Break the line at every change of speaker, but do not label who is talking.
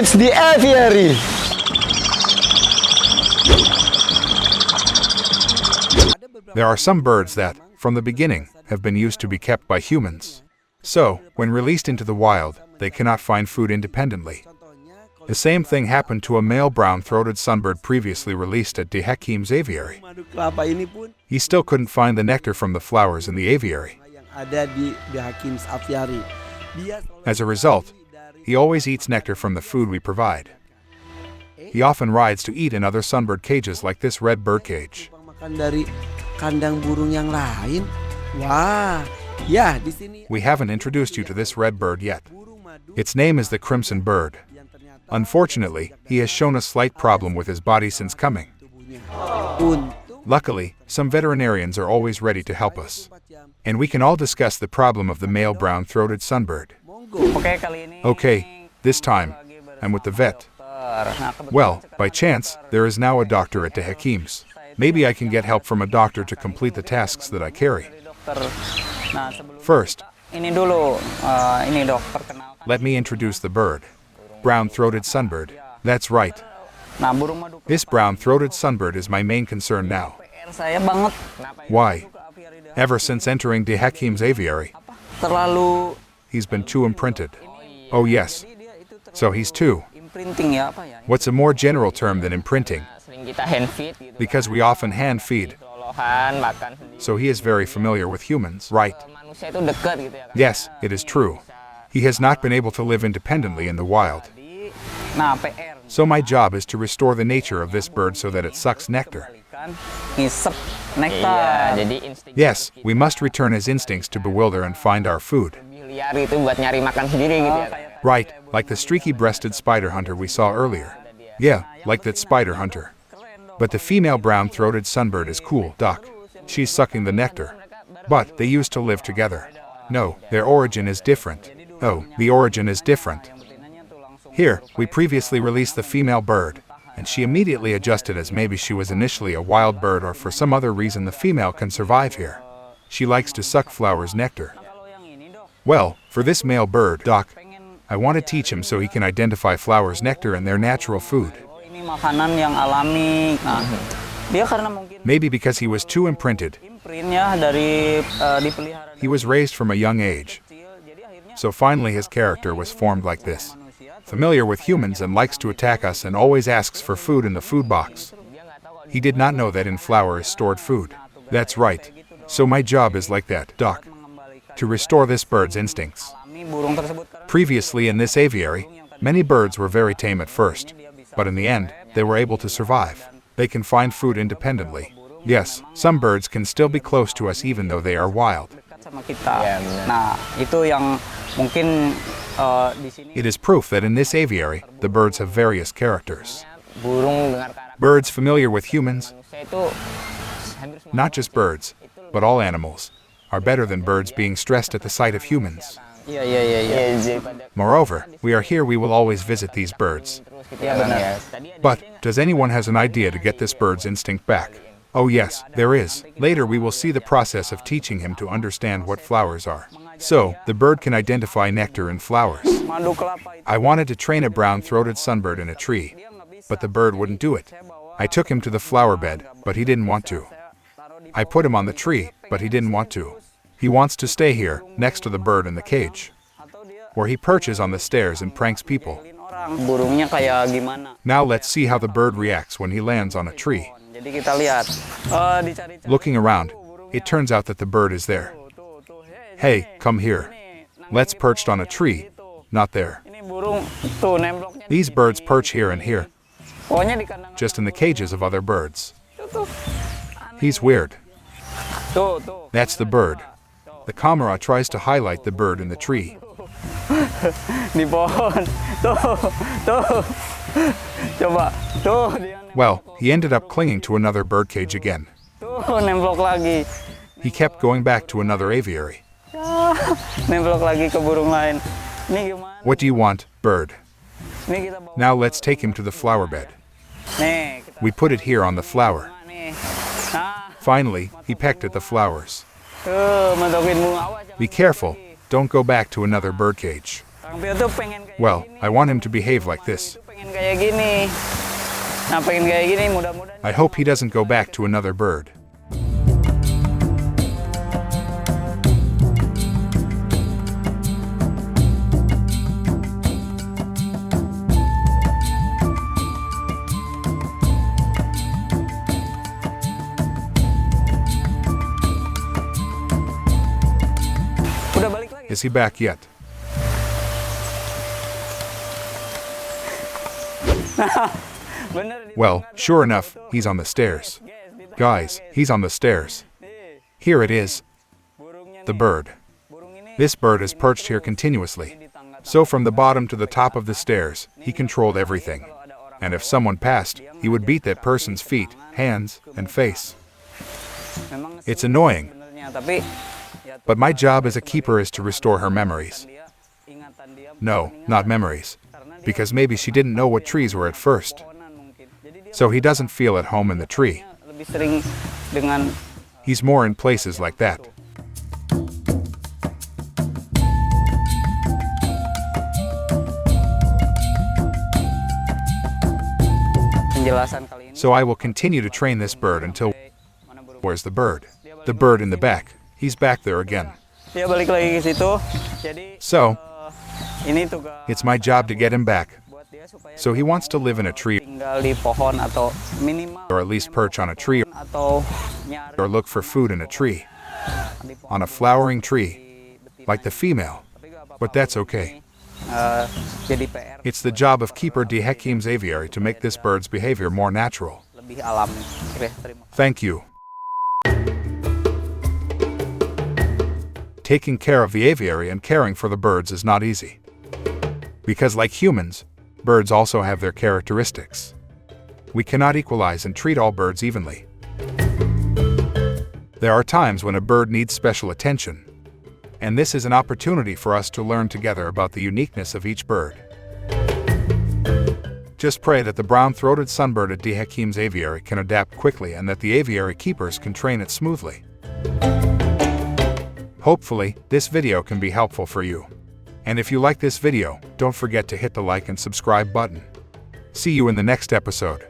It's the aviary.
There are some birds that, from the beginning, have been used to be kept by humans. So, when released into the wild, they cannot find food independently. The same thing happened to a male brown-throated sunbird previously released at De Hakim's aviary. He still couldn't find the nectar from the flowers in the aviary. As a result, he always eats nectar from the food we provide. He often rides to eat in other sunbird cages like this red bird cage. We haven't introduced you to this red bird yet. Its name is the crimson bird. Unfortunately, he has shown a slight problem with his body since coming. Luckily, some veterinarians are always ready to help us. And we can all discuss the problem of the male brown-throated sunbird. Okay, this time, I'm with the vet. Well, by chance, there is now a doctor at De Hakim's. Maybe I can get help from a doctor to complete the tasks that I carry. First, let me introduce the bird. Brown-throated sunbird. That's right. This brown-throated sunbird is my main concern now. Why? Ever since entering De Hakim's aviary, he's been too imprinted. Oh yes. So he's too. What's a more general term than imprinting? Because we often hand feed. So he is very familiar with humans, right? Yes, it is true. He has not been able to live independently in the wild. So my job is to restore the nature of this bird so that it sucks nectar. Yes, we must return his instincts to bewilder and find our food. Right, like the streaky-breasted spider hunter we saw earlier. Yeah, like that spider hunter. But the female brown-throated sunbird is cool, Doc. She's sucking the nectar. But they used to live together. No, their origin is different. Oh, the origin is different. Here, we previously released the female bird, and she immediately adjusted as maybe she was initially a wild bird or for some other reason the female can survive here. She likes to suck flowers' nectar. Well, for this male bird, Doc, I want to teach him so he can identify flowers' nectar and their natural food. Maybe because he was too imprinted. He was raised from a young age. So finally his character was formed like this. Familiar with humans and likes to attack us and always asks for food in the food box. He did not know that in flour is stored food. That's right. So my job is like that, Doc. To restore this bird's instincts. Previously in this aviary, many birds were very tame at first. But in the end, they were able to survive. They can find food independently. Yes, some birds can still be close to us even though they are wild. It is proof that in this aviary, the birds have various characters. Birds familiar with humans, not just birds, but all animals, are better than birds being stressed at the sight of humans. Moreover, we will always visit these birds. But, does anyone has an idea to get this bird's instinct back? Oh yes, there is. Later we will see the process of teaching him to understand what flowers are. So, the bird can identify nectar in flowers. I wanted to train a brown-throated sunbird in a tree, but the bird wouldn't do it. I took him to the flower bed, but he didn't want to. I put him on the tree, but he didn't want to. He wants to stay here, next to the bird in the cage, where he perches on the stairs and pranks people. Now let's see how the bird reacts when he lands on a tree. Looking around, it turns out that the bird is there. Hey, come here. Let's perched on a tree, not there. These birds perch here and here, just in the cages of other birds. He's weird. That's the bird. The camera tries to highlight the bird in the tree. Well, he ended up clinging to another birdcage again. He kept going back to another aviary. What do you want, bird? Now let's take him to the flower bed. We put it here on the flower. Finally, he pecked at the flowers. Be careful, don't go back to another birdcage.
Kang Pio tuh pengen kayak
Well,
gini.
I want him to behave like this.
Pengen kayak gini. Nah, pengen kayak gini, mudah-mudahan.
I hope he doesn't go back to another bird.
Udah balik lagi.
Is he back yet?
Bener di
Well, sure enough, he's on the stairs. Guys, he's on the stairs. Here it is,
burungnya
the
nih.
bird.
Burung ini
This bird is perched here continuously. So from the bottom to the top of the stairs, he controlled everything. And if someone passed, he would beat that person's feet, hands, and face.
memang
It's annoying,
sebenarnya, tapi ya
but my job as a keeper is to restore her memories.
dia ingatan dia
No, not memories. Because maybe she didn't know what trees were at first.
pohonan mungkin. Jadi dia
So he doesn't feel at home in the tree.
lebih sering dengan
He's more in places like that.
penjelasan kali ini.
So I will continue to train this bird until...
Mana burung?
Where's the bird? The bird in the back. He's back there again.
Dia balik lagi ke situ. Jadi
So,
ini tugas
it's my job to get him back.
buat dia supaya
So he wants to live in a tree,
tinggal di pohon atau minimal
or at least perch on a tree,
atau nyari
or look for food in a tree,
di pohon
on a flowering tree,
betina.
like the female.
Tapi gak apa-apa.
But that's okay.
Jadi PR
It's the job of keeper de Hekim's aviary to make this bird's behavior more natural.
lebih alami. Oke, terima kasih.
Thank you. Taking care of the aviary and caring for the birds is not easy. Because like humans, birds also have their characteristics. We cannot equalize and treat all birds evenly. There are times when a bird needs special attention, and this is an opportunity for us to learn together about the uniqueness of each bird. Just pray that the brown-throated sunbird at De Hekim's aviary can adapt quickly and that the aviary keepers can train it smoothly. Hopefully, this video can be helpful for you. And if you like this video, don't forget to hit the like and subscribe button. See you in the next episode.